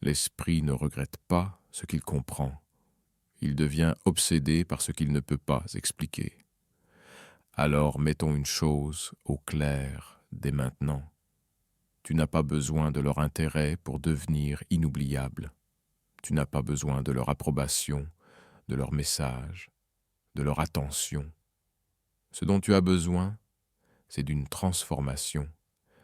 L'esprit ne regrette pas ce qu'il comprend. Il devient obsédé par ce qu'il ne peut pas expliquer. Alors mettons une chose au clair dès maintenant. Tu n'as pas besoin de leur intérêt pour devenir inoubliable. Tu n'as pas besoin de leur approbation, de leur message, de leur attention. Ce dont tu as besoin, c'est d'une transformation.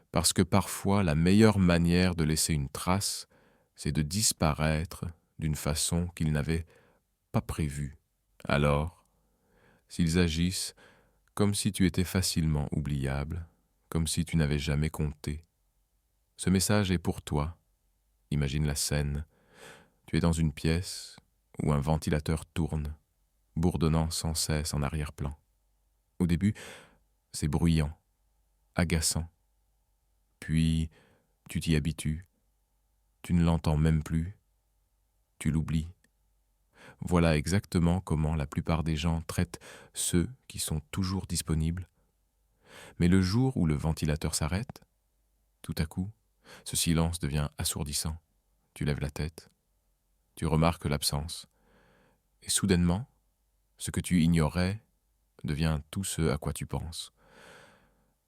Parce que parfois, la meilleure manière de laisser une trace, c'est de disparaître d'une façon qu'ils n'avaient pas prévue. Alors, s'ils agissent comme si tu étais facilement oubliable, comme si tu n'avais jamais compté, ce message est pour toi. Imagine la scène. Tu es dans une pièce où un ventilateur tourne, bourdonnant sans cesse en arrière-plan. Au début, c'est bruyant, agaçant. Puis, tu t'y habitues. Tu ne l'entends même plus. Tu l'oublies. Voilà exactement comment la plupart des gens traitent ceux qui sont toujours disponibles. Mais le jour où le ventilateur s'arrête, tout à coup, ce silence devient assourdissant. Tu lèves la tête. Tu remarques l'absence. Et soudainement, ce que tu ignorais devient tout ce à quoi tu penses.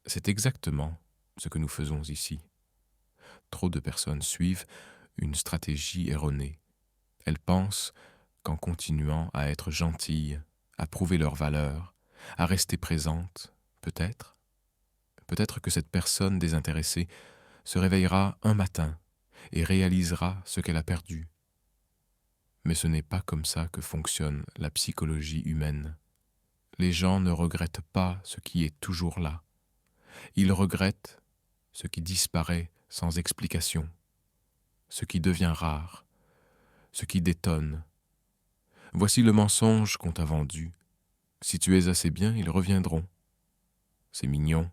C'est exactement ce que nous faisons ici. Trop de personnes suivent une stratégie erronée. Elles pensent qu'en continuant à être gentilles, à prouver leur valeur, à rester présentes, peut-être que cette personne désintéressée se réveillera un matin et réalisera ce qu'elle a perdu. Mais ce n'est pas comme ça que fonctionne la psychologie humaine. Les gens ne regrettent pas ce qui est toujours là. Ils regrettent ce qui disparaît sans explication, ce qui devient rare, ce qui détonne. Voici le mensonge qu'on t'a vendu. Si tu es assez bien, ils reviendront. C'est mignon,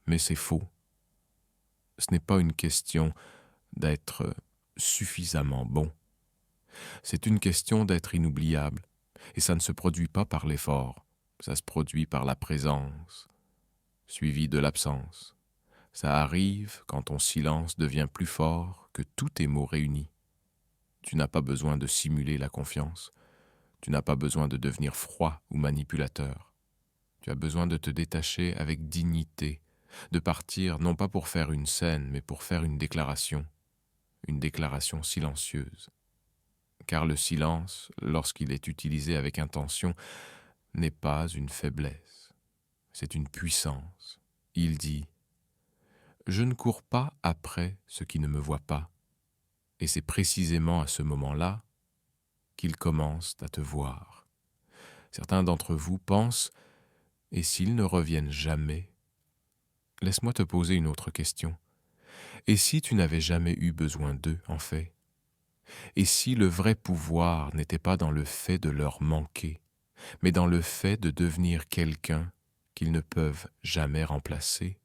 mais c'est faux. Ce n'est pas une question d'être suffisamment bon. C'est une question d'être inoubliable. Et ça ne se produit pas par l'effort. Ça se produit par la présence, suivie de l'absence. Ça arrive quand ton silence devient plus fort que tous tes mots réunis. Tu n'as pas besoin de simuler la confiance. Tu n'as pas besoin de devenir froid ou manipulateur. Tu as besoin de te détacher avec dignité, de partir non pas pour faire une scène, mais pour faire une déclaration silencieuse. Car le silence, lorsqu'il est utilisé avec intention, n'est pas une faiblesse, c'est une puissance. Il dit « Je ne cours pas après ce qui ne me voit pas ». Et c'est précisément à ce moment-là qu'ils commencent à te voir. Certains d'entre vous pensent « Et s'ils ne reviennent jamais ?» Laisse-moi te poser une autre question. Et si tu n'avais jamais eu besoin d'eux, en fait? Et si le vrai pouvoir n'était pas dans le fait de leur manquer, mais dans le fait de devenir quelqu'un qu'ils ne peuvent jamais remplacer,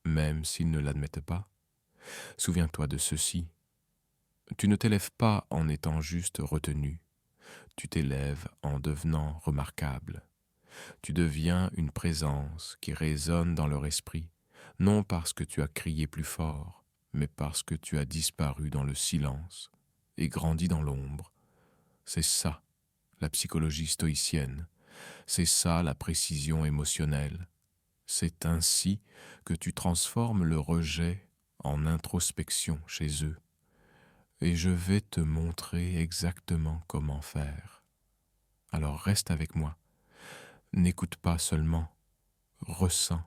même s'ils ne l'admettent pas? Souviens-toi de ceci. Tu ne t'élèves pas en étant juste retenu. Tu t'élèves en devenant remarquable. Tu deviens une présence qui résonne dans leur esprit, non parce que tu as crié plus fort, mais parce que tu as disparu dans le silence et grandi dans l'ombre. C'est ça, la psychologie stoïcienne. C'est ça, la précision émotionnelle. C'est ainsi que tu transformes le rejet en introspection chez eux. Et je vais te montrer exactement comment faire. Alors reste avec moi. N'écoute pas seulement, ressens.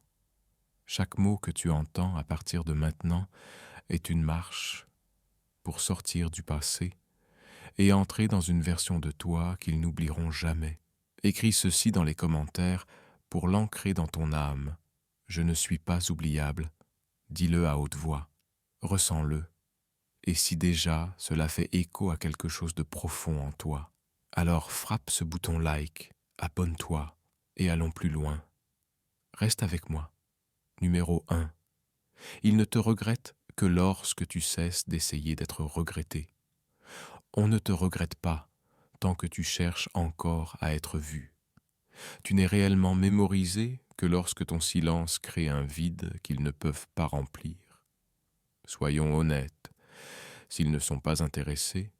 Chaque mot que tu entends à partir de maintenant est une marche pour sortir du passé et entrer dans une version de toi qu'ils n'oublieront jamais. Écris ceci dans les commentaires pour l'ancrer dans ton âme. Je ne suis pas oubliable. Dis-le à haute voix. Ressens-le. Et si déjà cela fait écho à quelque chose de profond en toi, alors frappe ce bouton like, abonne-toi et allons plus loin. Reste avec moi. Numéro 1. Il ne te regrette que lorsque tu cesses d'essayer d'être regretté. On ne te regrette pas tant que tu cherches encore à être vu. Tu n'es réellement mémorisé que lorsque ton silence crée un vide qu'ils ne peuvent pas remplir. Soyons honnêtes, S'ils ne sont pas intéressés,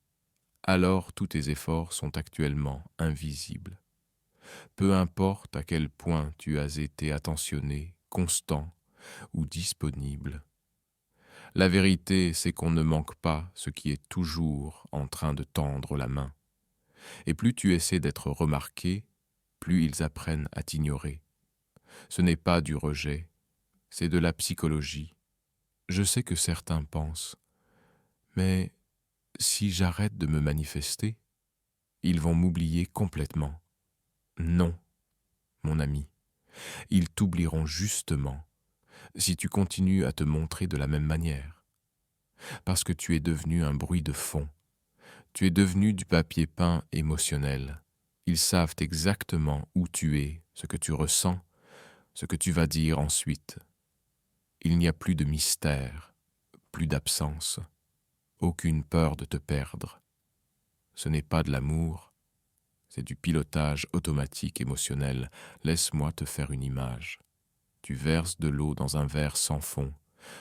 alors tous tes efforts sont actuellement invisibles. Peu importe à quel point tu as été attentionné, constant ou disponible. La vérité, c'est qu'on ne manque pas ce qui est toujours en train de tendre la main. Et plus tu essaies d'être remarqué, plus ils apprennent à t'ignorer. Ce n'est pas du rejet, c'est de la psychologie. Je sais que certains pensent, mais si j'arrête de me manifester, ils vont m'oublier complètement. Non, mon ami, ils t'oublieront justement si tu continues à te montrer de la même manière. Parce que tu es devenu un bruit de fond. Tu es devenu du papier peint émotionnel. Ils savent exactement où tu es, ce que tu ressens, ce que tu vas dire ensuite. Il n'y a plus de mystère, plus d'absence, aucune peur de te perdre. Ce n'est pas de l'amour, c'est du pilotage automatique émotionnel. Laisse-moi te faire une image. Tu verses de l'eau dans un verre sans fond.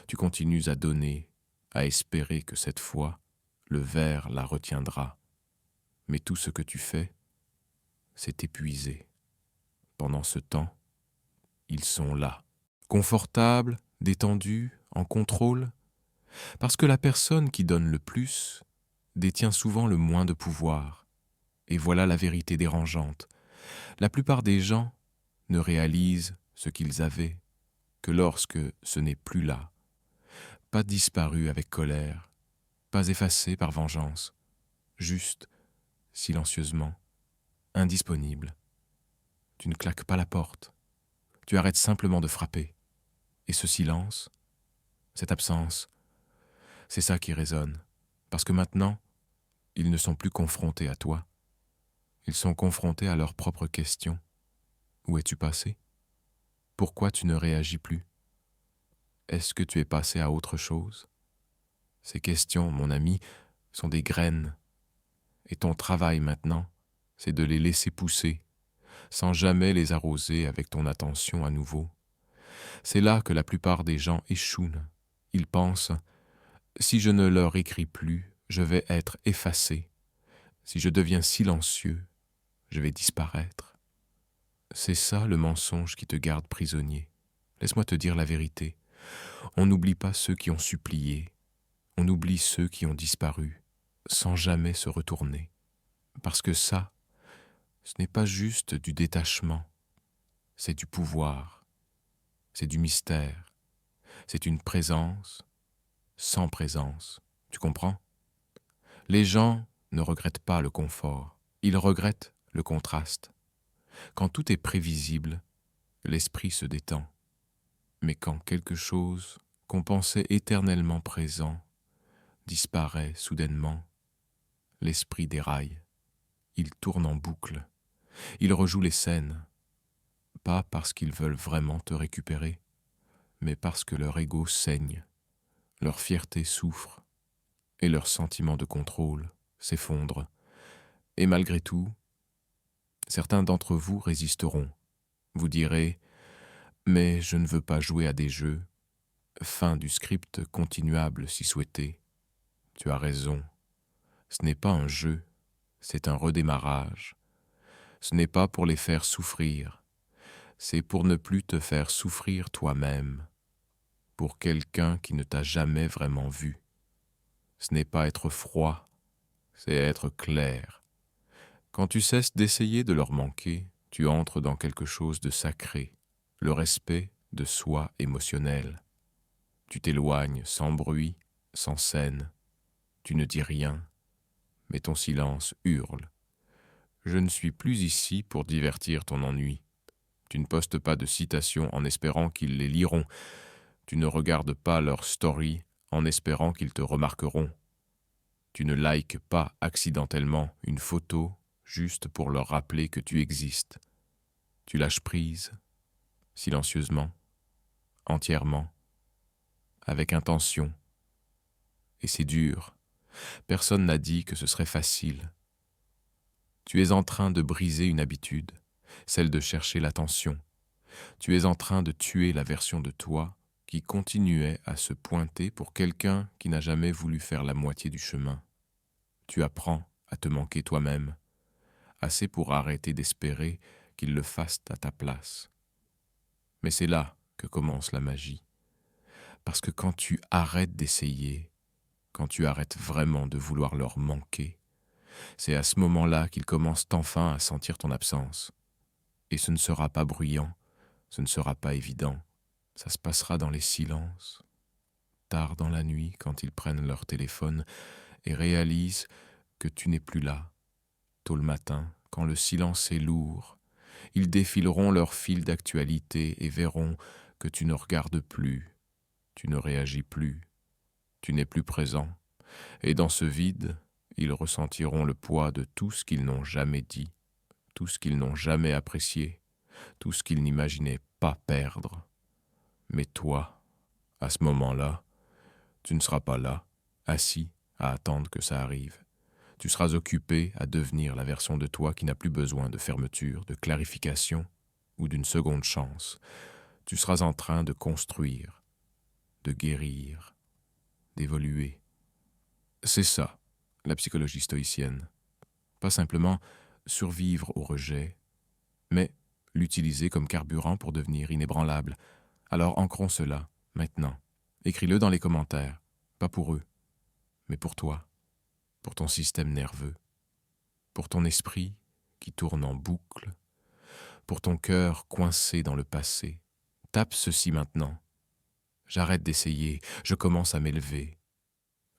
Tu continues à donner, à espérer que cette fois, le verre la retiendra. Mais tout ce que tu fais, c'est épuiser. Pendant ce temps, ils sont là, confortables, détendus, en contrôle, parce que la personne qui donne le plus détient souvent le moins de pouvoir. Et voilà la vérité dérangeante. La plupart des gens ne réalisent ce qu'ils avaient que lorsque ce n'est plus là, pas disparu avec colère, pas effacé par vengeance, juste, silencieusement, indisponible. Tu ne claques pas la porte, tu arrêtes simplement de frapper. Et ce silence, cette absence, c'est ça qui résonne. Parce que maintenant, ils ne sont plus confrontés à toi. Ils sont confrontés à leurs propres questions. Où es-tu passé? Pourquoi tu ne réagis plus? Est-ce que tu es passé à autre chose? Ces questions, mon ami, sont des graines. Et ton travail maintenant, c'est de les laisser pousser, sans jamais les arroser avec ton attention à nouveau. C'est là que la plupart des gens échouent. Ils pensent « si je ne leur écris plus, je vais être effacé. Si je deviens silencieux, je vais disparaître. » C'est ça le mensonge qui te garde prisonnier. Laisse-moi te dire la vérité. On n'oublie pas ceux qui ont supplié. On oublie ceux qui ont disparu, sans jamais se retourner. Parce que ça, ce n'est pas juste du détachement, c'est du pouvoir, c'est du mystère, c'est une présence sans présence. Tu comprends? Les gens ne regrettent pas le confort, ils regrettent le contraste. Quand tout est prévisible, l'esprit se détend. Mais quand quelque chose qu'on pensait éternellement présent disparaît soudainement, l'esprit déraille. Il tourne en boucle. Il rejoue les scènes, pas parce qu'ils veulent vraiment te récupérer, mais parce que leur ego saigne, leur fierté souffre, et leur sentiment de contrôle s'effondre. Et malgré tout, certains d'entre vous résisteront. Vous direz « mais je ne veux pas jouer à des jeux ». Fin du script continuable si souhaité. Tu as raison. Ce n'est pas un jeu, c'est un redémarrage. Ce n'est pas pour les faire souffrir, c'est pour ne plus te faire souffrir toi-même, pour quelqu'un qui ne t'a jamais vraiment vu. Ce n'est pas être froid, c'est être clair. Quand tu cesses d'essayer de leur manquer, tu entres dans quelque chose de sacré, le respect de soi émotionnel. Tu t'éloignes sans bruit, sans scène. Tu ne dis rien, mais ton silence hurle. Je ne suis plus ici pour divertir ton ennui. Tu ne postes pas de citations en espérant qu'ils les liront. Tu ne regardes pas leurs stories en espérant qu'ils te remarqueront. Tu ne likes pas accidentellement une photo juste pour leur rappeler que tu existes. Tu lâches prise, silencieusement, entièrement, avec intention. Et c'est dur. Personne n'a dit que ce serait facile. Tu es en train de briser une habitude, celle de chercher l'attention. Tu es en train de tuer la version de toi qui continuait à se pointer pour quelqu'un qui n'a jamais voulu faire la moitié du chemin. Tu apprends à te manquer toi-même, assez pour arrêter d'espérer qu'ils le fassent à ta place. Mais c'est là que commence la magie. Parce que quand tu arrêtes d'essayer, quand tu arrêtes vraiment de vouloir leur manquer, c'est à ce moment-là qu'ils commencent enfin à sentir ton absence. Et ce ne sera pas bruyant, ce ne sera pas évident, ça se passera dans les silences, tard dans la nuit quand ils prennent leur téléphone et réalisent que tu n'es plus là. Tôt le matin, quand le silence est lourd, ils défileront leur fil d'actualité et verront que tu ne regardes plus, tu ne réagis plus, tu n'es plus présent. Et dans ce vide, ils ressentiront le poids de tout ce qu'ils n'ont jamais dit, tout ce qu'ils n'ont jamais apprécié, tout ce qu'ils n'imaginaient pas perdre. Mais toi, à ce moment-là, tu ne seras pas là, assis, à attendre que ça arrive. Tu seras occupé à devenir la version de toi qui n'a plus besoin de fermeture, de clarification ou d'une seconde chance. Tu seras en train de construire, de guérir, d'évoluer. C'est ça, la psychologie stoïcienne. Pas simplement survivre au rejet, mais l'utiliser comme carburant pour devenir inébranlable. Alors ancrons cela, maintenant. Écris-le dans les commentaires, pas pour eux, mais pour toi, pour ton système nerveux, pour ton esprit qui tourne en boucle, pour ton cœur coincé dans le passé. Tape ceci maintenant. J'arrête d'essayer, je commence à m'élever.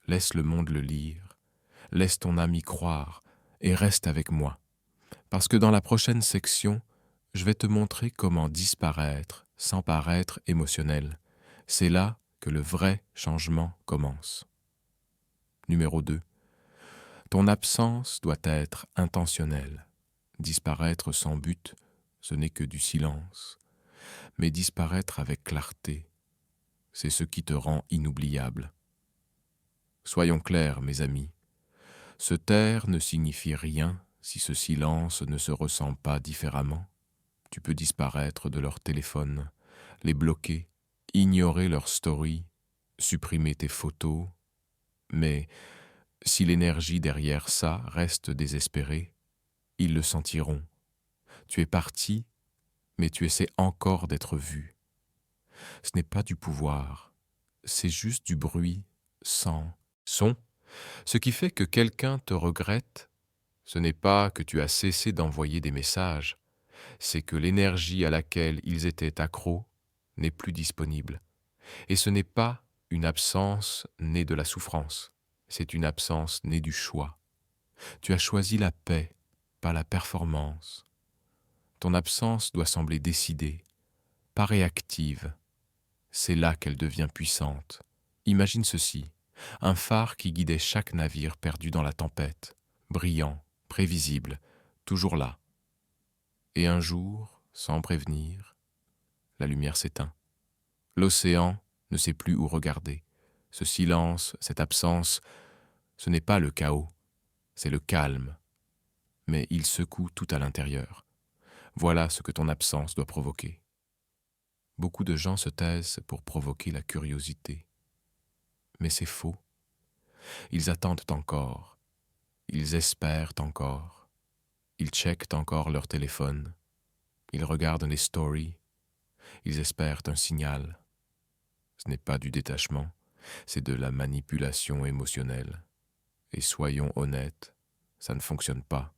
Laisse le monde le lire, laisse ton âme y croire et reste avec moi. Parce que dans la prochaine section, je vais te montrer comment disparaître sans paraître émotionnel. C'est là que le vrai changement commence. Numéro 2. Ton absence doit être intentionnelle. Disparaître sans but, ce n'est que du silence. Mais disparaître avec clarté, c'est ce qui te rend inoubliable. Soyons clairs, mes amis. Se taire ne signifie rien si ce silence ne se ressent pas différemment. Tu peux disparaître de leur téléphone, les bloquer, ignorer leurs stories, supprimer tes photos, mais si l'énergie derrière ça reste désespérée, ils le sentiront. Tu es parti, mais tu essaies encore d'être vu. Ce n'est pas du pouvoir, c'est juste du bruit sans son. Ce qui fait que quelqu'un te regrette, ce n'est pas que tu as cessé d'envoyer des messages, c'est que l'énergie à laquelle ils étaient accros n'est plus disponible. Et ce n'est pas une absence née de la souffrance, c'est une absence née du choix. Tu as choisi la paix, pas la performance. Ton absence doit sembler décidée, pas réactive. C'est là qu'elle devient puissante. Imagine ceci, un phare qui guidait chaque navire perdu dans la tempête, brillant, prévisible, toujours là. Et un jour, sans prévenir, la lumière s'éteint. L'océan ne sait plus où regarder. Ce silence, cette absence, ce n'est pas le chaos, c'est le calme. Mais il secoue tout à l'intérieur. Voilà ce que ton absence doit provoquer. Beaucoup de gens se taisent pour provoquer la curiosité. Mais c'est faux. Ils attendent encore. Ils espèrent encore. Ils checkent encore leur téléphone. Ils regardent les stories. Ils espèrent un signal. Ce n'est pas du détachement, c'est de la manipulation émotionnelle. Et soyons honnêtes, ça ne fonctionne pas.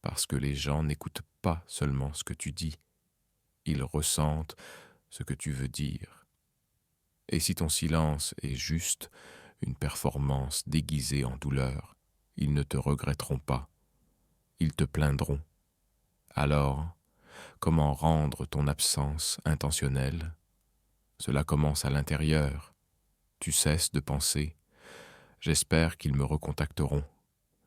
Parce que les gens n'écoutent pas seulement ce que tu dis, ils ressentent ce que tu veux dire. Et si ton silence est juste une performance déguisée en douleur, ils ne te regretteront pas, ils te plaindront. Alors, comment rendre ton absence intentionnelle? Cela commence à l'intérieur. Tu cesses de penser « J'espère qu'ils me recontacteront ».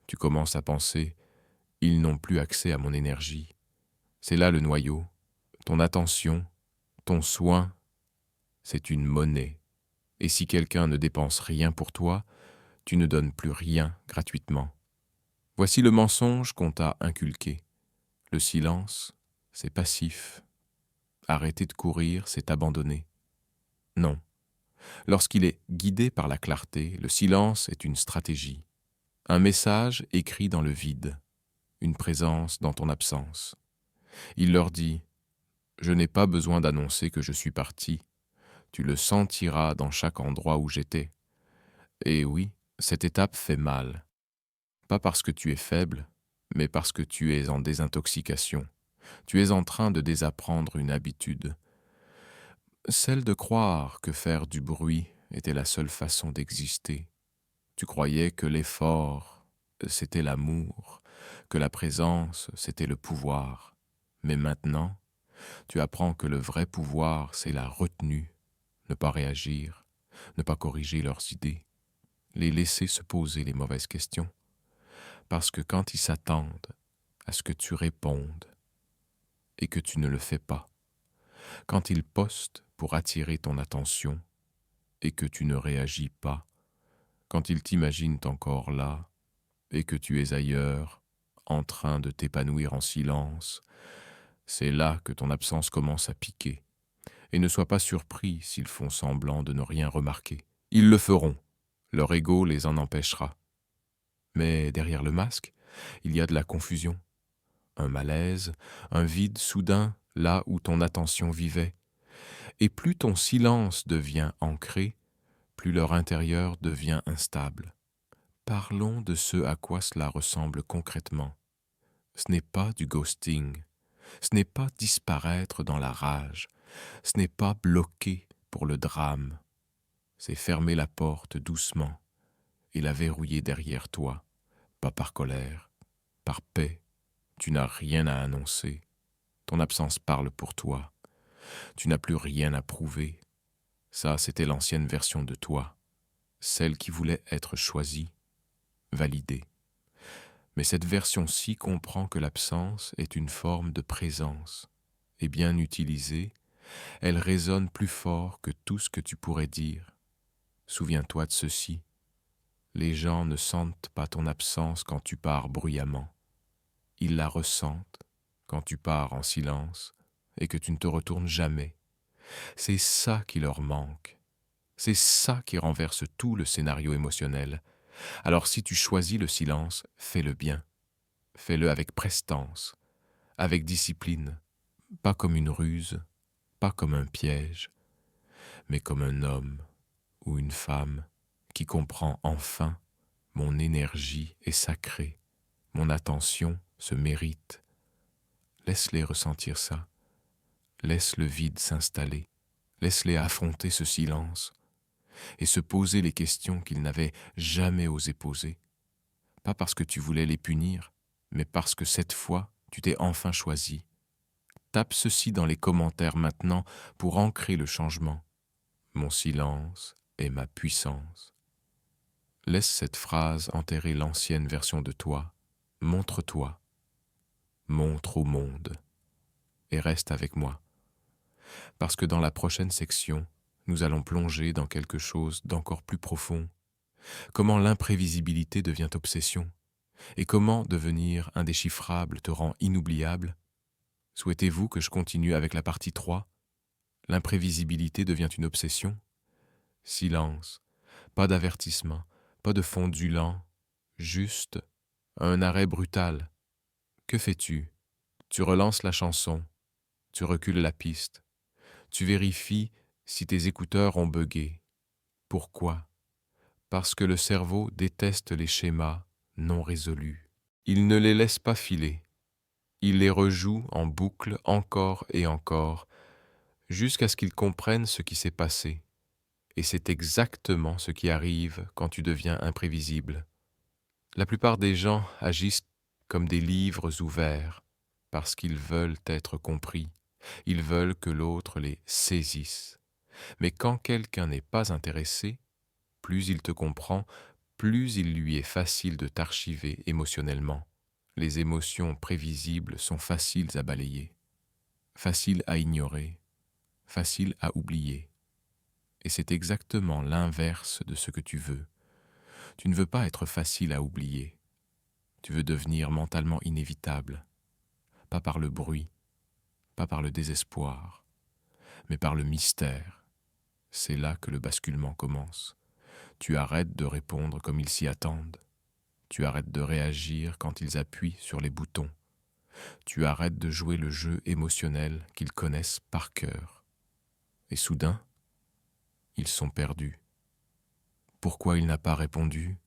Tu commences à penser « Ils n'ont plus accès à mon énergie ». C'est là le noyau. Ton attention, ton soin, c'est une monnaie. Et si quelqu'un ne dépense rien pour toi, tu ne donnes plus rien gratuitement. Voici le mensonge qu'on t'a inculqué. Le silence, c'est passif. Arrêter de courir, c'est abandonner. Non. Lorsqu'il est guidé par la clarté, le silence est une stratégie, un message écrit dans le vide, une présence dans ton absence. Il leur dit « Je n'ai pas besoin d'annoncer que je suis parti. Tu le sentiras dans chaque endroit où j'étais. » Et oui, cette étape fait mal. Pas parce que tu es faible, mais parce que tu es en désintoxication. Tu es en train de désapprendre une habitude. Celle de croire que faire du bruit était la seule façon d'exister. Tu croyais que l'effort, c'était l'amour, que la présence, c'était le pouvoir. Mais maintenant, tu apprends que le vrai pouvoir, c'est la retenue, ne pas réagir, ne pas corriger leurs idées, les laisser se poser les mauvaises questions. Parce que quand ils s'attendent à ce que tu répondes et que tu ne le fais pas, quand ils postent pour attirer ton attention et que tu ne réagis pas, quand ils t'imaginent encore là et que tu es ailleurs, en train de t'épanouir en silence, c'est là que ton absence commence à piquer. Et ne sois pas surpris s'ils font semblant de ne rien remarquer. Ils le feront, leur ego les en empêchera. Mais derrière le masque, il y a de la confusion, un malaise, un vide soudain là où ton attention vivait. Et plus ton silence devient ancré, plus leur intérieur devient instable. Parlons de ce à quoi cela ressemble concrètement. Ce n'est pas du ghosting, ce n'est pas disparaître dans la rage, ce n'est pas bloquer pour le drame, c'est fermer la porte doucement et la verrouiller derrière toi, pas par colère, par paix. Tu n'as rien à annoncer, ton absence parle pour toi, tu n'as plus rien à prouver. Ça, c'était l'ancienne version de toi, celle qui voulait être choisie, validée. Mais cette version-ci comprend que l'absence est une forme de présence, et bien utilisée, elle résonne plus fort que tout ce que tu pourrais dire. Souviens-toi de ceci, les gens ne sentent pas ton absence quand tu pars bruyamment. Ils la ressentent quand tu pars en silence et que tu ne te retournes jamais. C'est ça qui leur manque. C'est ça qui renverse tout le scénario émotionnel. Alors si tu choisis le silence, fais-le bien. Fais-le avec prestance, avec discipline, pas comme une ruse, pas comme un piège, mais comme un homme ou une femme qui comprend enfin mon énergie est sacrée, mon attention se mérite. Laisse-les ressentir ça, laisse le vide s'installer, laisse-les affronter ce silence et se poser les questions qu'ils n'avaient jamais osé poser, pas parce que tu voulais les punir, mais parce que cette fois, tu t'es enfin choisi. Tape ceci dans les commentaires maintenant pour ancrer le changement. Mon silence est ma puissance. Laisse cette phrase enterrer l'ancienne version de toi. Montre-toi. Montre au monde. Et reste avec moi. Parce que dans la prochaine section, nous allons plonger dans quelque chose d'encore plus profond. Comment l'imprévisibilité devient obsession. Et comment devenir indéchiffrable te rend inoubliable. Souhaitez-vous que je continue avec la partie 3 ? L'imprévisibilité devient une obsession. Silence, pas d'avertissement, pas de fondu lent, juste un arrêt brutal. Que fais-tu ? Tu relances la chanson, tu recules la piste, tu vérifies si tes écouteurs ont buggé. Pourquoi ? Parce que le cerveau déteste les schémas non résolus. Il ne les laisse pas filer. Il les rejoue en boucle encore et encore, jusqu'à ce qu'il comprenne ce qui s'est passé. Et c'est exactement ce qui arrive quand tu deviens imprévisible. La plupart des gens agissent comme des livres ouverts, parce qu'ils veulent être compris. Ils veulent que l'autre les saisisse. Mais quand quelqu'un n'est pas intéressé, plus il te comprend, plus il lui est facile de t'archiver émotionnellement. Les émotions prévisibles sont faciles à balayer, faciles à ignorer, faciles à oublier. Et c'est exactement l'inverse de ce que tu veux. Tu ne veux pas être facile à oublier. Tu veux devenir mentalement inévitable, pas par le bruit, pas par le désespoir, mais par le mystère. c'est là que le basculement commence. Tu arrêtes de répondre comme ils s'y attendent. Tu arrêtes de réagir quand ils appuient sur les boutons. Tu arrêtes de jouer le jeu émotionnel qu'ils connaissent par cœur. Et soudain, ils sont perdus. Pourquoi il n'a pas répondu?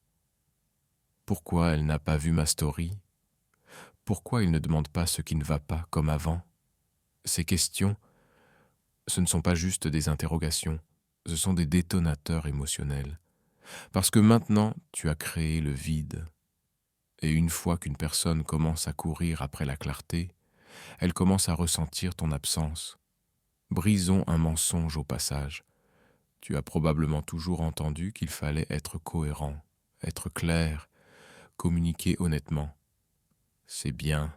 Pourquoi elle n'a pas vu ma story? Pourquoi il ne demande pas ce qui ne va pas comme avant? Ces questions, ce ne sont pas juste des interrogations, ce sont des détonateurs émotionnels. Parce que maintenant, tu as créé le vide. Et une fois qu'une personne commence à courir après la clarté, elle commence à ressentir ton absence. Brisons un mensonge au passage. Tu as probablement toujours entendu qu'il fallait être cohérent, être clair, communiquer honnêtement. C'est bien,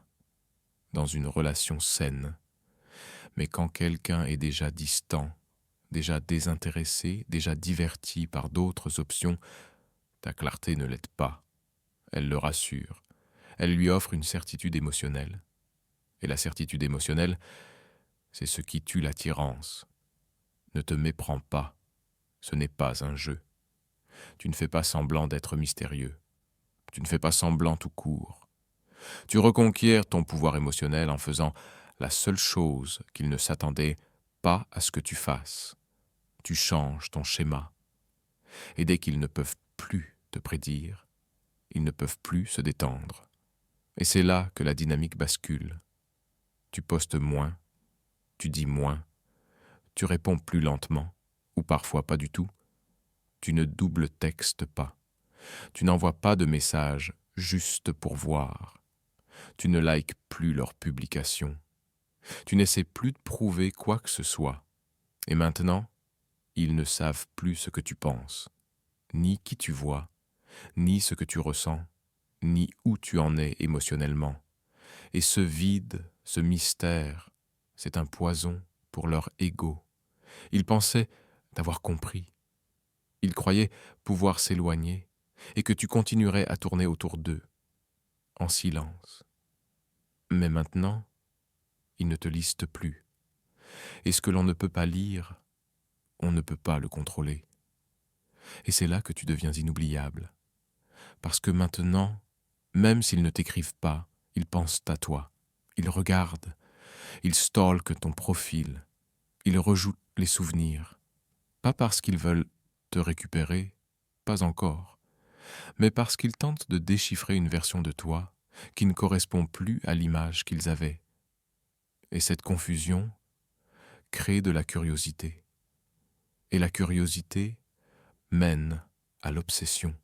dans une relation saine. Mais quand quelqu'un est déjà distant, déjà désintéressé, déjà diverti par d'autres options, ta clarté ne l'aide pas. Elle le rassure. Elle lui offre une certitude émotionnelle. Et la certitude émotionnelle, c'est ce qui tue l'attirance. Ne te méprends pas. Ce n'est pas un jeu. Tu ne fais pas semblant d'être mystérieux. Tu ne fais pas semblant tout court. Tu reconquiers ton pouvoir émotionnel en faisant la seule chose qu'il ne s'attendait pas à ce que tu fasses. Tu changes ton schéma. Et dès qu'ils ne peuvent plus te prédire, ils ne peuvent plus se détendre. Et c'est là que la dynamique bascule. Tu postes moins, tu dis moins, tu réponds plus lentement, ou parfois pas du tout. Tu ne double-textes pas. Tu n'envoies pas de messages juste pour voir. Tu ne likes plus leurs publications. Tu n'essaies plus de prouver quoi que ce soit. Et maintenant, ils ne savent plus ce que tu penses, ni qui tu vois, ni ce que tu ressens, ni où tu en es émotionnellement. Et ce vide, ce mystère, c'est un poison pour leur ego. Ils pensaient t'avoir compris. Ils croyaient pouvoir s'éloigner et que tu continuerais à tourner autour d'eux, en silence. Mais maintenant, ils ne te lisent plus. Et ce que l'on ne peut pas lire, on ne peut pas le contrôler. Et c'est là que tu deviens inoubliable. Parce que maintenant, même s'ils ne t'écrivent pas, ils pensent à toi. Ils regardent, ils stalkent ton profil, ils rejouent les souvenirs. Pas parce qu'ils veulent te récupérer, pas encore, mais parce qu'ils tentent de déchiffrer une version de toi qui ne correspond plus à l'image qu'ils avaient. Et cette confusion crée de la curiosité. Et la curiosité mène à l'obsession,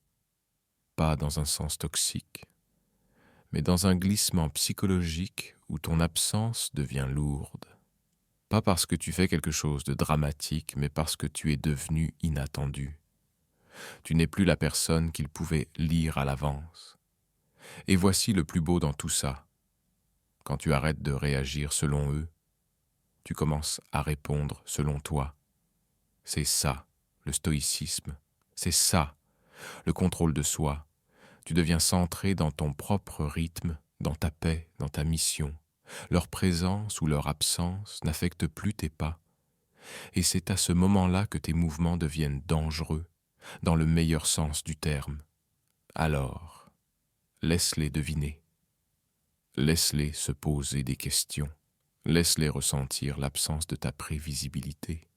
pas dans un sens toxique, mais dans un glissement psychologique où ton absence devient lourde. Pas parce que tu fais quelque chose de dramatique, mais parce que tu es devenu inattendu. Tu n'es plus la personne qu'ils pouvaient lire à l'avance. Et voici le plus beau dans tout ça. Quand tu arrêtes de réagir selon eux, tu commences à répondre selon toi. C'est ça, le stoïcisme. C'est ça, le contrôle de soi. Tu deviens centré dans ton propre rythme, dans ta paix, dans ta mission. Leur présence ou leur absence n'affecte plus tes pas. Et c'est à ce moment-là que tes mouvements deviennent dangereux, dans le meilleur sens du terme. Alors, laisse-les deviner. Laisse-les se poser des questions. Laisse-les ressentir l'absence de ta prévisibilité.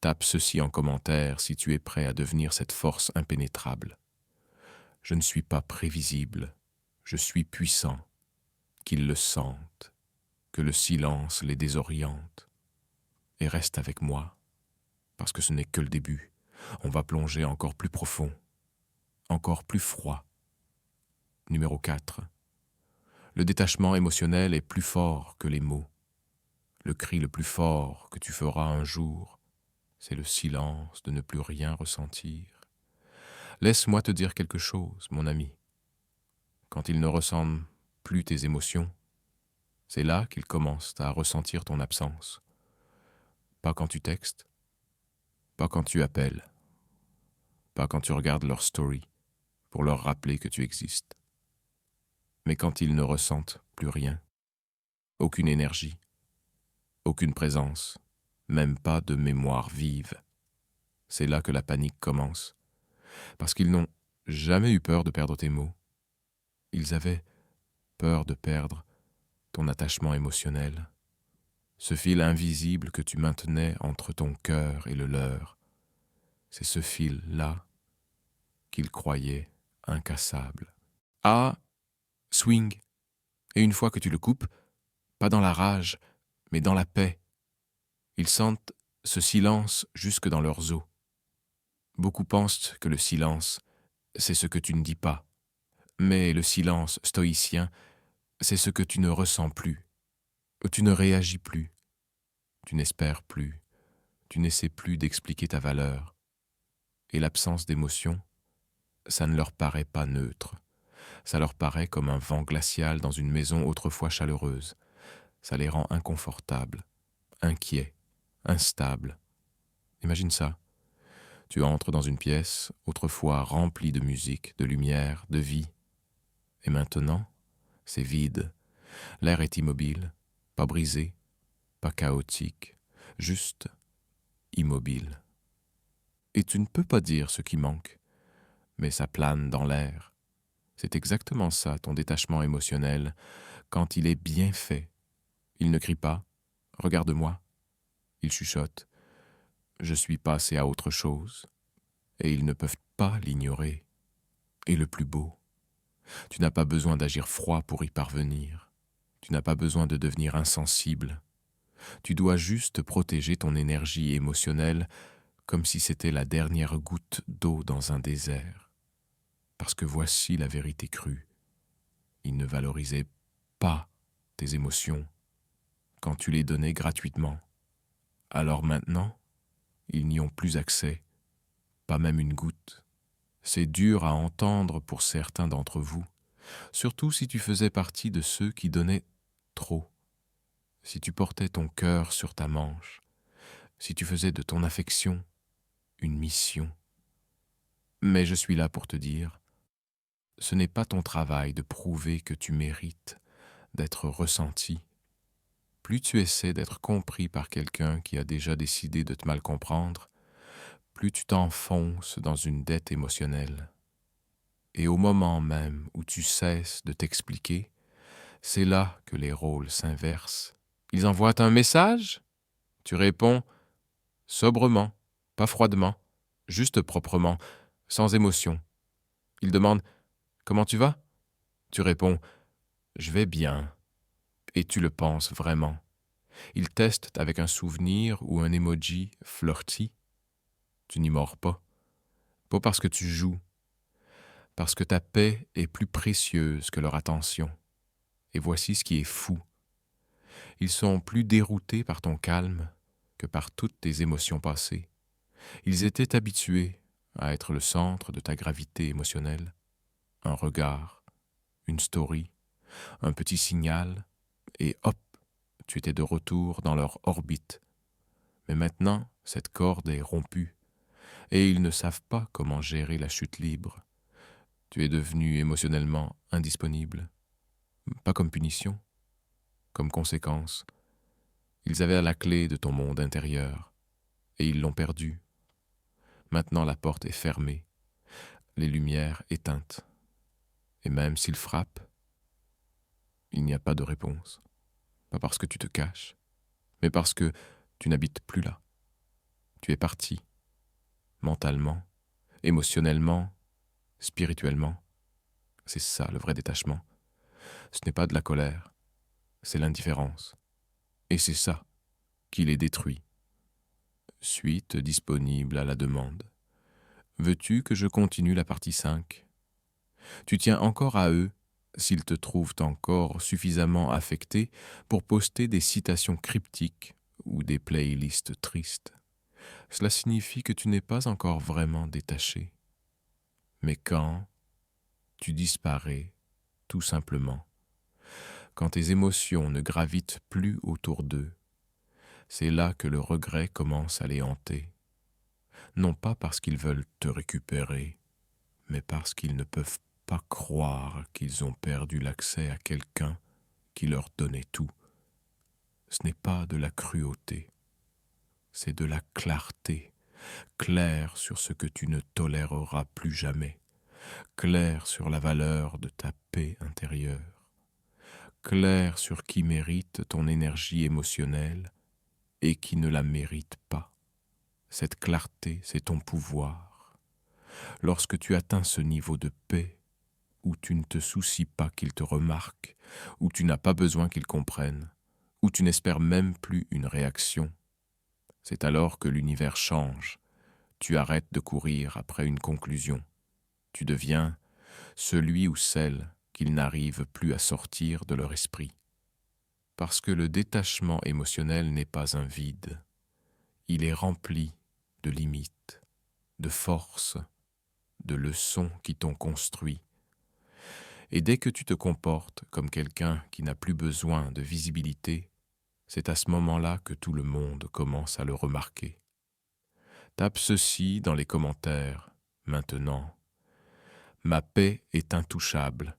Tape ceci en commentaire si tu es prêt à devenir cette force impénétrable. Je ne suis pas prévisible, je suis puissant. Qu'ils le sentent, que le silence les désoriente. Et reste avec moi, parce que ce n'est que le début. On va plonger encore plus profond, encore plus froid. Numéro 4. Le détachement émotionnel est plus fort que les mots. Le cri le plus fort que tu feras un jour, c'est le silence de ne plus rien ressentir. Laisse-moi te dire quelque chose, mon ami. Quand ils ne ressentent plus tes émotions, c'est là qu'ils commencent à ressentir ton absence. Pas quand tu textes, pas quand tu appelles, pas quand tu regardes leur story pour leur rappeler que tu existes, mais quand ils ne ressentent plus rien, aucune énergie, aucune présence, même pas de mémoire vive. C'est là que la panique commence. Parce qu'ils n'ont jamais eu peur de perdre tes mots. Ils avaient peur de perdre ton attachement émotionnel, ce fil invisible que tu maintenais entre ton cœur et le leur. C'est ce fil-là qu'ils croyaient incassable. Ah, swing. Et une fois que tu le coupes, pas dans la rage, mais dans la paix, ils sentent ce silence jusque dans leurs os. Beaucoup pensent que le silence, c'est ce que tu ne dis pas. Mais le silence stoïcien, c'est ce que tu ne ressens plus. Tu ne réagis plus. Tu n'espères plus. Tu n'essaies plus d'expliquer ta valeur. Et l'absence d'émotion, ça ne leur paraît pas neutre. Ça leur paraît comme un vent glacial dans une maison autrefois chaleureuse. Ça les rend inconfortables, inquiets, instables. Imagine ça. Tu entres dans une pièce autrefois remplie de musique, de lumière, de vie. Et maintenant, c'est vide. L'air est immobile, pas brisé, pas chaotique, juste immobile. Et tu ne peux pas dire ce qui manque, mais ça plane dans l'air. C'est exactement ça, ton détachement émotionnel, quand il est bien fait. Il ne crie pas « Regarde-moi ». Il chuchote « Je suis passé à autre chose ». Et ils ne peuvent pas l'ignorer. Et le plus beau, tu n'as pas besoin d'agir froid pour y parvenir. Tu n'as pas besoin de devenir insensible. Tu dois juste protéger ton énergie émotionnelle comme si c'était la dernière goutte d'eau dans un désert. Parce que voici la vérité crue. Ils ne valorisaient pas tes émotions quand tu les donnais gratuitement. Alors maintenant, ils n'y ont plus accès, pas même une goutte. C'est dur à entendre pour certains d'entre vous, surtout si tu faisais partie de ceux qui donnaient trop, si tu portais ton cœur sur ta manche, si tu faisais de ton affection une mission. Mais je suis là pour te dire, ce n'est pas ton travail de prouver que tu mérites d'être ressenti. Plus tu essaies d'être compris par quelqu'un qui a déjà décidé de te mal comprendre, plus tu t'enfonces dans une dette émotionnelle. Et au moment même où tu cesses de t'expliquer, c'est là que les rôles s'inversent. Ils envoient un message, tu réponds sobrement, pas froidement, juste proprement, sans émotion. Ils demandent « Comment tu vas ?» Tu réponds « Je vais bien » et tu le penses vraiment. Ils testent avec un souvenir ou un emoji flirty. Tu n'y mords pas. Pas parce que tu joues, parce que ta paix est plus précieuse que leur attention. Et voici ce qui est fou. Ils sont plus déroutés par ton calme que par toutes tes émotions passées. Ils étaient habitués à être le centre de ta gravité émotionnelle. Un regard, une story, un petit signal, et hop, tu étais de retour dans leur orbite. Mais maintenant, cette corde est rompue, et ils ne savent pas comment gérer la chute libre. Tu es devenu émotionnellement indisponible, pas comme punition, comme conséquence. Ils avaient la clé de ton monde intérieur, et ils l'ont perdue. Maintenant la porte est fermée, les lumières éteintes, et même s'ils frappent, il n'y a pas de réponse. Pas parce que tu te caches, mais parce que tu n'habites plus là. Tu es parti, mentalement, émotionnellement, spirituellement. C'est ça le vrai détachement. Ce n'est pas de la colère, c'est l'indifférence. Et c'est ça qui les détruit. Suite disponible à la demande. Veux-tu que je continue la partie 5 ? Tu tiens encore à eux, s'ils te trouvent encore suffisamment affecté pour poster des citations cryptiques ou des playlists tristes. Cela signifie que tu n'es pas encore vraiment détaché. Mais quand tu disparais, tout simplement, quand tes émotions ne gravitent plus autour d'eux, c'est là que le regret commence à les hanter. Non pas parce qu'ils veulent te récupérer, mais parce qu'ils ne peuvent pas croire qu'ils ont perdu l'accès à quelqu'un qui leur donnait tout. Ce n'est pas de la cruauté, c'est de la clarté, clair sur ce que tu ne toléreras plus jamais, clair sur la valeur de ta paix intérieure, clair sur qui mérite ton énergie émotionnelle et qui ne la mérite pas. Cette clarté, c'est ton pouvoir. Lorsque tu atteins ce niveau de paix, où tu ne te soucies pas qu'ils te remarquent, où tu n'as pas besoin qu'ils comprennent, où tu n'espères même plus une réaction, c'est alors que l'univers change. Tu arrêtes de courir après une conclusion. Tu deviens celui ou celle qu'ils n'arrivent plus à sortir de leur esprit. Parce que le détachement émotionnel n'est pas un vide. Il est rempli de limites, de forces, de leçons qui t'ont construit. Et dès que tu te comportes comme quelqu'un qui n'a plus besoin de visibilité, c'est à ce moment-là que tout le monde commence à le remarquer. Tape ceci dans les commentaires, maintenant. Ma paix est intouchable.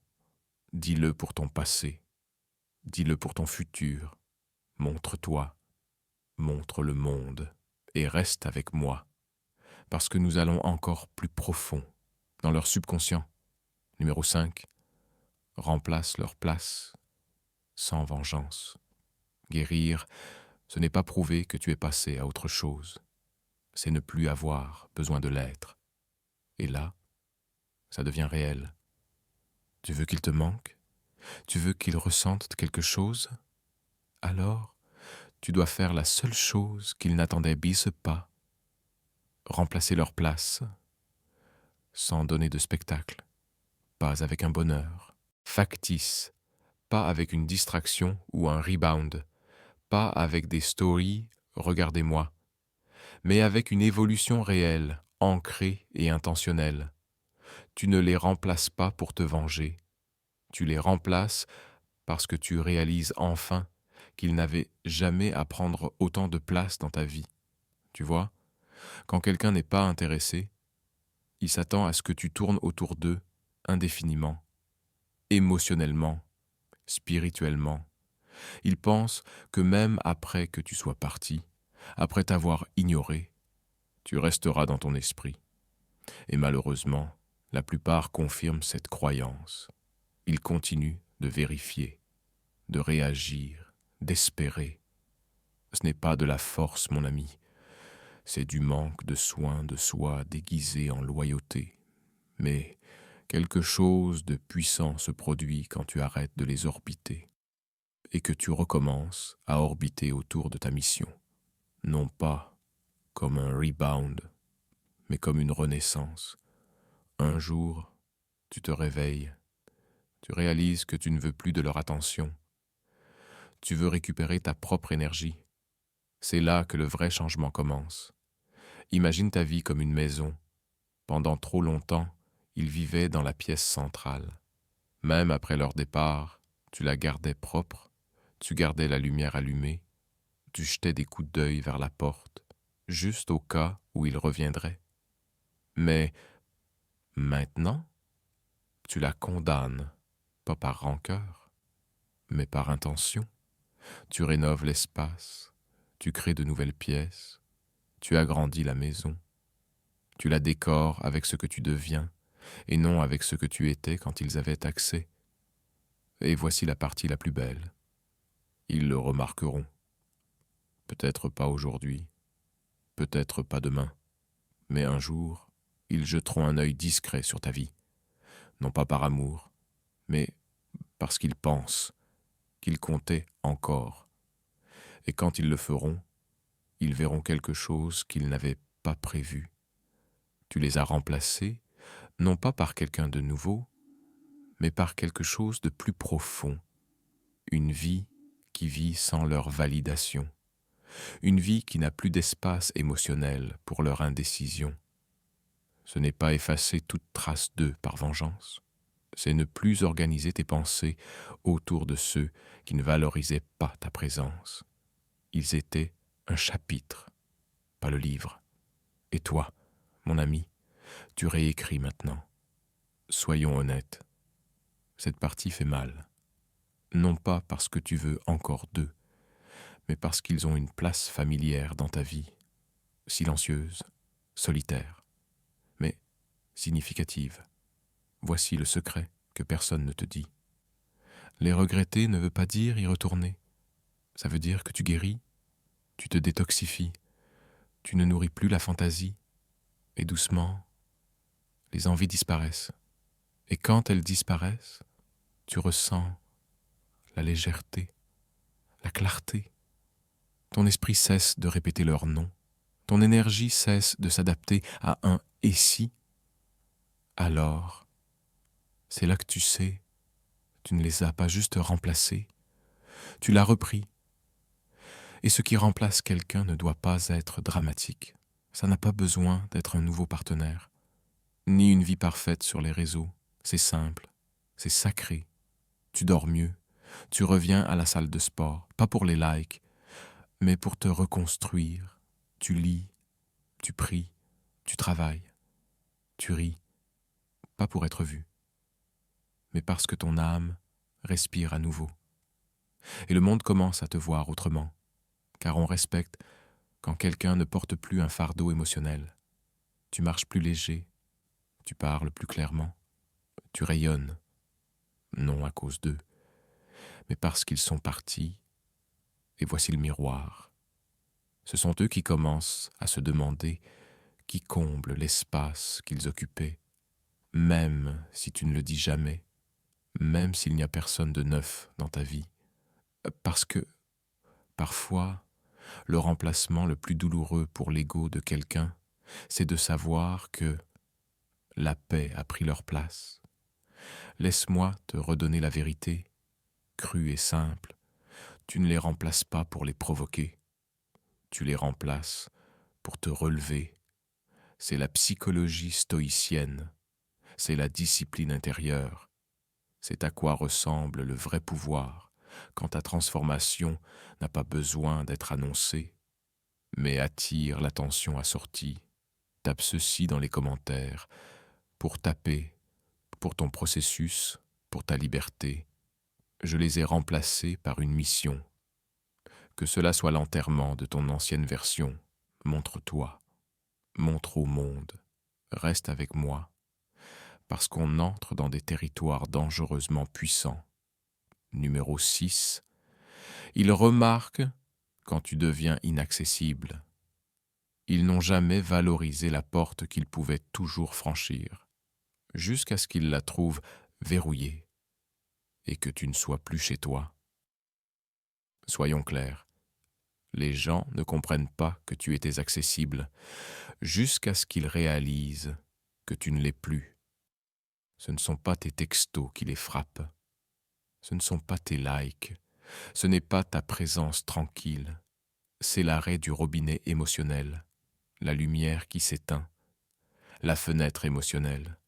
Dis-le pour ton passé. Dis-le pour ton futur. Montre-toi. Montre le monde. Et reste avec moi. Parce que nous allons encore plus profond, dans leur subconscient. Numéro 5. Remplace leur place, sans vengeance. Guérir, ce n'est pas prouver que tu es passé à autre chose. C'est ne plus avoir besoin de l'être. Et là, ça devient réel. Tu veux qu'il te manque? Tu veux qu'ils ressentent quelque chose? Alors, tu dois faire la seule chose qu'ils n'attendaient bis pas. Remplacer leur place, sans donner de spectacle, pas avec un bonheur factice, pas avec une distraction ou un rebound, pas avec des stories « regardez-moi », mais avec une évolution réelle, ancrée et intentionnelle. Tu ne les remplaces pas pour te venger, tu les remplaces parce que tu réalises enfin qu'ils n'avaient jamais à prendre autant de place dans ta vie. Tu vois, quand quelqu'un n'est pas intéressé, il s'attend à ce que tu tournes autour d'eux indéfiniment, émotionnellement, spirituellement. Il pense que même après que tu sois parti, après t'avoir ignoré, tu resteras dans ton esprit. Et malheureusement, la plupart confirment cette croyance. Ils continuent de vérifier, de réagir, d'espérer. Ce n'est pas de la force, mon ami. C'est du manque de soin de soi déguisé en loyauté. Mais quelque chose de puissant se produit quand tu arrêtes de les orbiter et que tu recommences à orbiter autour de ta mission. Non pas comme un rebound, mais comme une renaissance. Un jour, tu te réveilles, tu réalises que tu ne veux plus de leur attention. Tu veux récupérer ta propre énergie. C'est là que le vrai changement commence. Imagine ta vie comme une maison. Pendant trop longtemps, ils vivaient dans la pièce centrale. Même après leur départ, tu la gardais propre, tu gardais la lumière allumée, tu jetais des coups d'œil vers la porte, juste au cas où ils reviendraient. Mais maintenant, tu la condamnes, pas par rancœur, mais par intention. Tu rénoves l'espace, tu crées de nouvelles pièces, tu agrandis la maison, tu la décores avec ce que tu deviens et non avec ce que tu étais quand ils avaient accès. Et voici la partie la plus belle. Ils le remarqueront. Peut-être pas aujourd'hui, peut-être pas demain, mais un jour, ils jeteront un œil discret sur ta vie, non pas par amour, mais parce qu'ils pensent qu'ils comptaient encore. Et quand ils le feront, ils verront quelque chose qu'ils n'avaient pas prévu. Tu les as remplacés, non pas par quelqu'un de nouveau, mais par quelque chose de plus profond, une vie qui vit sans leur validation, une vie qui n'a plus d'espace émotionnel pour leur indécision. Ce n'est pas effacer toute trace d'eux par vengeance, c'est ne plus organiser tes pensées autour de ceux qui ne valorisaient pas ta présence. Ils étaient un chapitre, pas le livre. Et toi, mon ami, tu réécris maintenant. Soyons honnêtes, cette partie fait mal. Non pas parce que tu veux encore d'eux, mais parce qu'ils ont une place familière dans ta vie, silencieuse, solitaire, mais significative. Voici le secret que personne ne te dit. Les regretter ne veut pas dire y retourner. Ça veut dire que tu guéris, tu te détoxifies, tu ne nourris plus la fantaisie, et doucement, les envies disparaissent. Et quand elles disparaissent, tu ressens la légèreté, la clarté. Ton esprit cesse de répéter leur nom. Ton énergie cesse de s'adapter à un « et si ». Alors, c'est là que tu sais, tu ne les as pas juste remplacés, tu l'as repris. Et ce qui remplace quelqu'un ne doit pas être dramatique. Ça n'a pas besoin d'être un nouveau partenaire, ni une vie parfaite sur les réseaux. C'est simple, c'est sacré. Tu dors mieux, tu reviens à la salle de sport, pas pour les likes, mais pour te reconstruire. Tu lis, tu pries, tu travailles, tu ris, pas pour être vu, mais parce que ton âme respire à nouveau. Et le monde commence à te voir autrement, car on respecte quand quelqu'un ne porte plus un fardeau émotionnel. Tu marches plus léger, tu parles plus clairement, tu rayonnes, non à cause d'eux, mais parce qu'ils sont partis, et voici le miroir. Ce sont eux qui commencent à se demander qui comble l'espace qu'ils occupaient, même si tu ne le dis jamais, même s'il n'y a personne de neuf dans ta vie. Parce que, parfois, le remplacement le plus douloureux pour l'ego de quelqu'un, c'est de savoir que la paix a pris leur place. Laisse-moi te redonner la vérité, crue et simple. Tu ne les remplaces pas pour les provoquer. Tu les remplaces pour te relever. C'est la psychologie stoïcienne. C'est la discipline intérieure. C'est à quoi ressemble le vrai pouvoir quand ta transformation n'a pas besoin d'être annoncée, mais attire l'attention assortie. Tape ceci dans les commentaires pour taper, pour ton processus, pour ta liberté. Je les ai remplacés par une mission. Que cela soit l'enterrement de ton ancienne version. Montre-toi, montre au monde, reste avec moi, parce qu'on entre dans des territoires dangereusement puissants. Numéro 6. Ils remarquent quand tu deviens inaccessible. Ils n'ont jamais valorisé la porte qu'ils pouvaient toujours franchir, jusqu'à ce qu'ils la trouvent verrouillée et que tu ne sois plus chez toi. Soyons clairs, les gens ne comprennent pas que tu étais accessible, jusqu'à ce qu'ils réalisent que tu ne l'es plus. Ce ne sont pas tes textos qui les frappent, ce ne sont pas tes likes, ce n'est pas ta présence tranquille, c'est l'arrêt du robinet émotionnel, la lumière qui s'éteint, la fenêtre émotionnelle,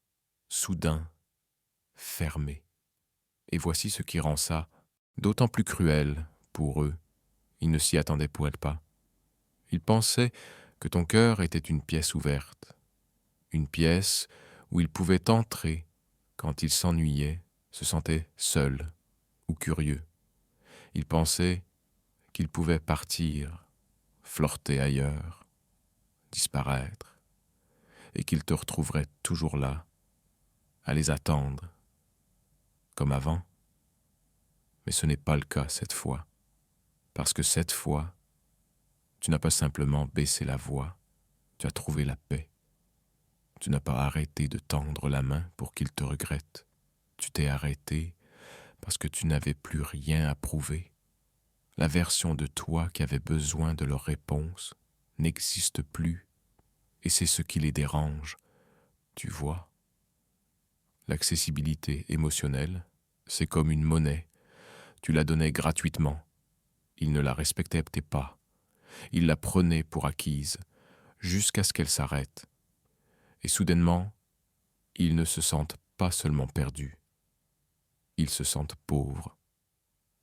soudain fermée. Et voici ce qui rend ça d'autant plus cruel pour eux. Ils ne s'y attendaient point pas. Ils pensaient que ton cœur était une pièce ouverte, une pièce où ils pouvaient entrer quand ils s'ennuyaient, se sentaient seuls ou curieux. Ils pensaient qu'ils pouvaient partir, flirter ailleurs, disparaître, et qu'ils te retrouveraient toujours là, à les attendre, comme avant. Mais ce n'est pas le cas cette fois, parce que cette fois, tu n'as pas simplement baissé la voix, tu as trouvé la paix. Tu n'as pas arrêté de tendre la main pour qu'ils te regrettent. Tu t'es arrêté parce que tu n'avais plus rien à prouver. La version de toi qui avait besoin de leur réponse n'existe plus, et c'est ce qui les dérange. Tu vois, l'accessibilité émotionnelle, c'est comme une monnaie. Tu la donnais gratuitement. Ils ne la respectaient pas. Ils la prenaient pour acquise, jusqu'à ce qu'elle s'arrête. Et soudainement, ils ne se sentent pas seulement perdus, ils se sentent pauvres.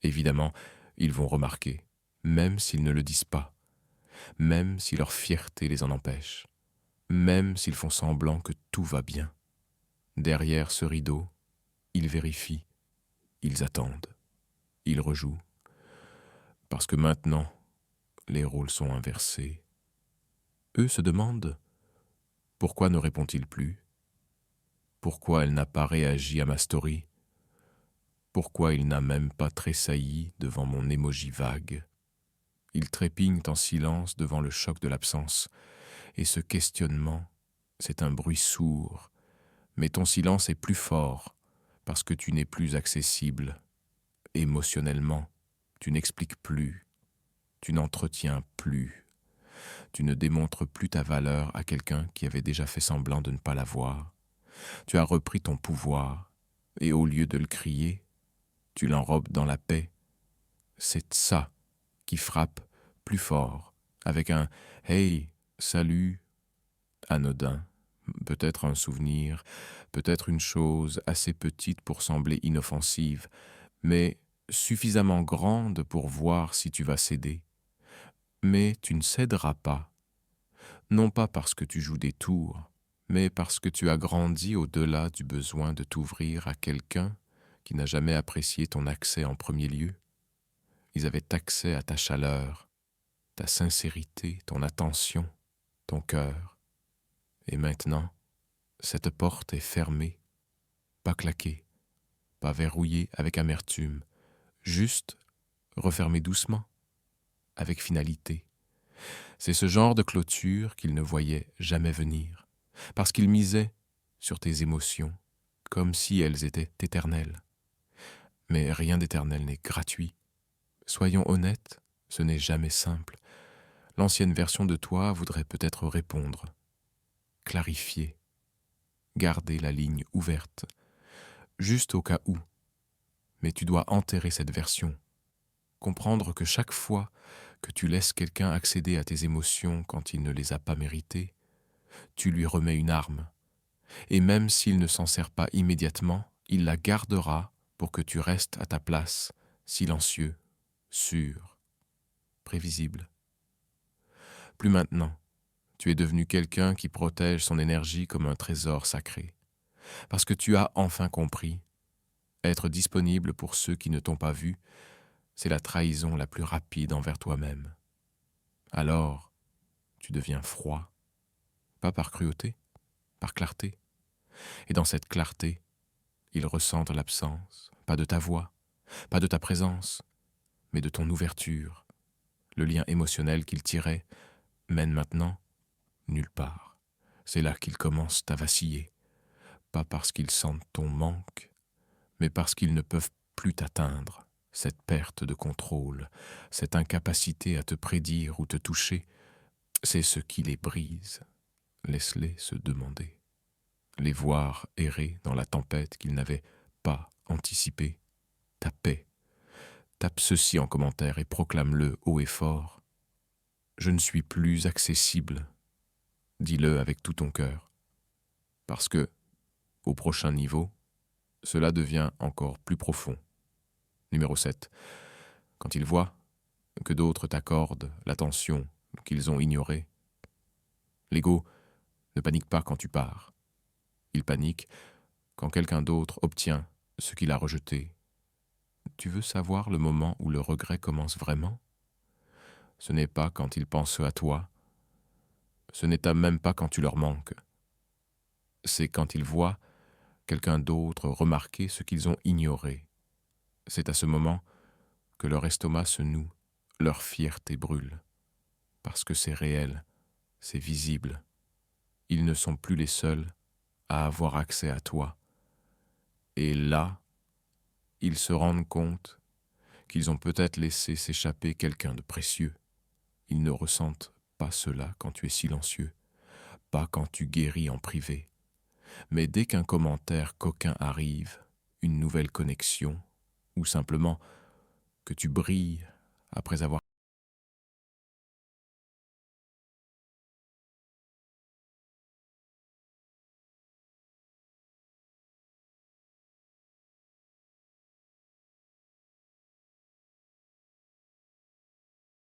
Évidemment, ils vont remarquer, même s'ils ne le disent pas, même si leur fierté les en empêche, même s'ils font semblant que tout va bien. Derrière ce rideau, ils vérifient, ils attendent, ils rejouent, parce que maintenant, les rôles sont inversés. Eux se demandent Pourquoi ne répond-il plus? Pourquoi elle n'a pas réagi à ma story? Pourquoi il n'a même pas tressailli devant mon émoji vague? Ils trépignent en silence devant le choc de l'absence, et ce questionnement, c'est un bruit sourd. Mais ton silence est plus fort, parce que tu n'es plus accessible. Émotionnellement, tu n'expliques plus, tu n'entretiens plus. Tu ne démontres plus ta valeur à quelqu'un qui avait déjà fait semblant de ne pas la voir. Tu as repris ton pouvoir, et au lieu de le crier, tu l'enrobes dans la paix. C'est ça qui frappe plus fort, avec un « Hey, salut » anodin, peut-être un souvenir, peut-être une chose assez petite pour sembler inoffensive, mais suffisamment grande pour voir si tu vas céder. Mais tu ne céderas pas, non pas parce que tu joues des tours, mais parce que tu as grandi au-delà du besoin de t'ouvrir à quelqu'un qui n'a jamais apprécié ton accès en premier lieu. Ils avaient accès à ta chaleur, ta sincérité, ton attention, ton cœur. Et maintenant, cette porte est fermée, pas claquée, pas verrouillée avec amertume, juste refermée doucement, avec finalité. C'est ce genre de clôture qu'ils ne voyaient jamais venir, parce qu'ils misaient sur tes émotions, comme si elles étaient éternelles. Mais rien d'éternel n'est gratuit. Soyons honnêtes, ce n'est jamais simple. L'ancienne version de toi voudrait peut-être répondre, clarifier, garder la ligne ouverte, juste au cas où. Mais tu dois enterrer cette version, comprendre que chaque fois que tu laisses quelqu'un accéder à tes émotions quand il ne les a pas méritées, tu lui remets une arme. Et même s'il ne s'en sert pas immédiatement, il la gardera pour que tu restes à ta place, silencieux, sûr, prévisible. Plus maintenant, tu es devenu quelqu'un qui protège son énergie comme un trésor sacré. Parce que tu as enfin compris, être disponible pour ceux qui ne t'ont pas vu, c'est la trahison la plus rapide envers toi-même. Alors, tu deviens froid, pas par cruauté, par clarté. Et dans cette clarté, ils ressentent l'absence, pas de ta voix, pas de ta présence, mais de ton ouverture. Le lien émotionnel qu'ils tiraient mène maintenant nulle part. C'est là qu'ils commencent à vaciller, pas parce qu'ils sentent ton manque, mais parce qu'ils ne peuvent plus t'atteindre. Cette perte de contrôle, cette incapacité à te prédire ou te toucher, c'est ce qui les brise. Laisse-les se demander. Les voir errer dans la tempête qu'ils n'avaient pas anticipée. Ta paix. Tape ceci en commentaire et proclame-le haut et fort. Je ne suis plus accessible. Dis-le avec tout ton cœur. Parce que, au prochain niveau, cela devient encore plus profond. Numéro 7. Quand ils voient que d'autres t'accordent l'attention qu'ils ont ignorée, l'ego ne panique pas quand tu pars. Il panique quand quelqu'un d'autre obtient ce qu'il a rejeté. Tu veux savoir le moment où le regret commence vraiment? Ce n'est pas quand ils pensent à toi, ce n'est même pas quand tu leur manques. C'est quand ils voient quelqu'un d'autre remarquer ce qu'ils ont ignoré. C'est à ce moment que leur estomac se noue, leur fierté brûle. Parce que c'est réel, c'est visible. Ils ne sont plus les seuls à avoir accès à toi. Et là, ils se rendent compte qu'ils ont peut-être laissé s'échapper quelqu'un de précieux. Ils ne ressentent pas cela quand tu es silencieux, pas quand tu guéris en privé. Mais dès qu'un commentaire coquin arrive, une nouvelle connexion, ou simplement que tu brilles après avoir